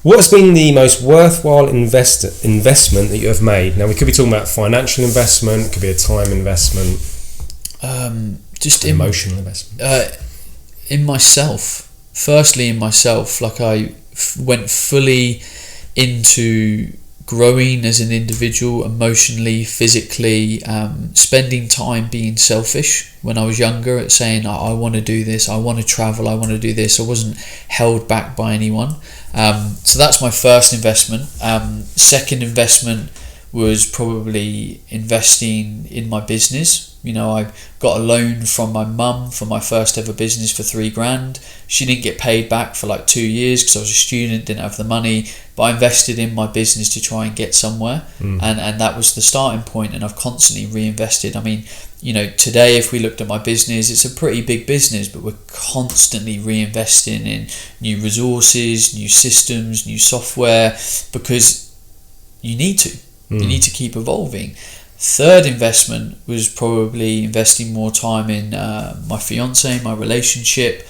What has been the most worthwhile investment that you have made? Now, we could be talking about financial investment, it could be a time investment, just emotional investment. In myself. Firstly, in myself, like I went fully into growing as an individual, emotionally, physically, spending time being selfish when I was younger, at saying I want to do this, I want to travel, I want to do this. I wasn't held back by anyone. So that's my first investment. Second investment was probably investing in my business. You know, I got a loan from my mum for my first ever business for $3,000. She didn't get paid back for like 2 years because I was a student, didn't have the money, but I invested in my business to try and get somewhere. And that was the starting point, and I've constantly reinvested. I mean, you know, today if we looked at my business, it's a pretty big business, but we're constantly reinvesting in new resources, new systems, new software, because you need to. You need to keep evolving. Third investment was probably investing more time in my fiance, my relationship,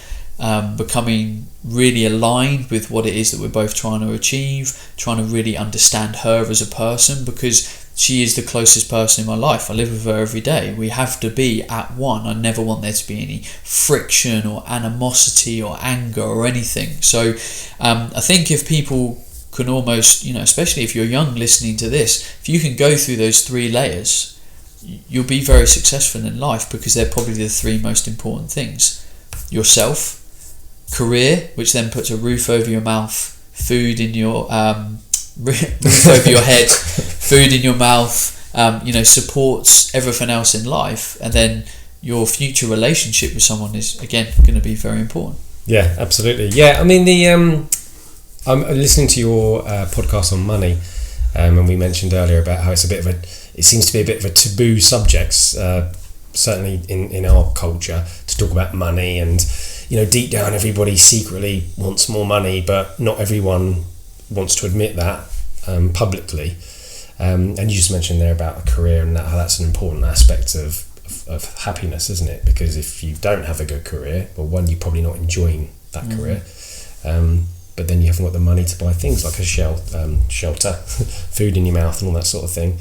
becoming really aligned with what it is that we're both trying to achieve, trying to really understand her as a person, because she is the closest person in my life. I live with her every day. We have to be at one. I never want there to be any friction or animosity or anger or anything. So I think if people can almost, you know, especially if you're young listening to this, if you can go through those 3 layers, you'll be very successful in life, because they're probably the 3 most important things. Yourself, career, which then puts a roof over your mouth, food in your roof over your head, food in your mouth, you know, supports everything else in life. And then your future relationship with someone is, again, going to be very important. Yeah, absolutely. Yeah, I mean, I'm listening to your podcast on money, and we mentioned earlier about how it seems to be a bit of a taboo subject, certainly in our culture, to talk about money. And, you know, deep down everybody secretly wants more money, but not everyone wants to admit that publicly. And you just mentioned there about a career, and how that's an important aspect of happiness, isn't it? Because if you don't have a good career, well, one, you're probably not enjoying that career. But then you haven't got the money to buy things like a shelter, food in your mouth, and all that sort of thing.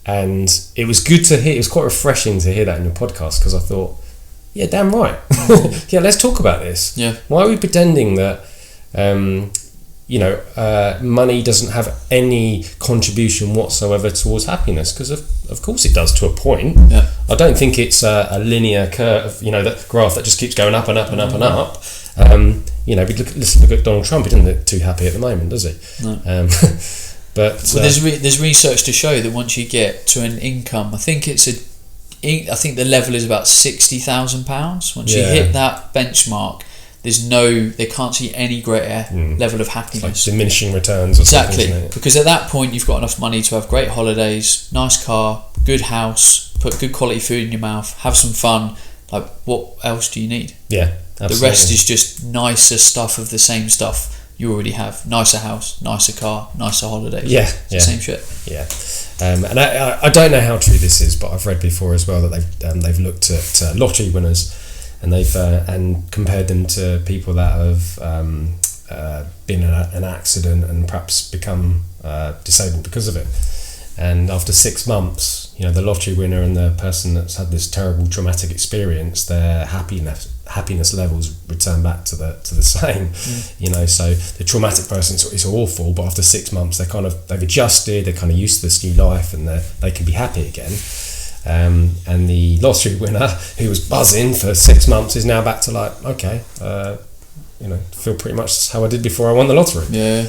And it was good to hear. It was quite refreshing to hear that in your podcast, because I thought, yeah, damn right. Yeah, let's talk about this. Yeah. Why are we pretending that, money doesn't have any contribution whatsoever towards happiness? Because of course it does, to a point. Yeah. I don't think it's a linear curve, you know, that graph that just keeps going up and up and up and up. You know, let's look at Donald Trump. He doesn't look too happy at the moment, does he? No. But there's research to show that once you get to an income, I think the level is about £60,000. Once you hit that benchmark, they can't see any greater level of happiness. Like diminishing returns or exactly, something, isn't it? Because at that point you've got enough money to have great holidays, nice car, good house, put good quality food in your mouth, have some fun. Like, what else do you need? Yeah, absolutely. The rest is just nicer stuff of the same stuff you already have. Nicer house, nicer car, nicer holidays. Yeah, the same shit. Yeah, and I don't know how true this is, but I've read before as well that they've looked at lottery winners, and they've and compared them to people that have been in an accident and perhaps become disabled because of it. And after 6 months, you know, the lottery winner and the person that's had this terrible traumatic experience, their happiness levels return back to the same. You know, so the traumatic person is awful, but after 6 months they've adjusted, they're kind of used to this new life, and they can be happy again. And the lottery winner, who was buzzing for 6 months, is now back to feel pretty much how I did before I won the lottery. Yeah.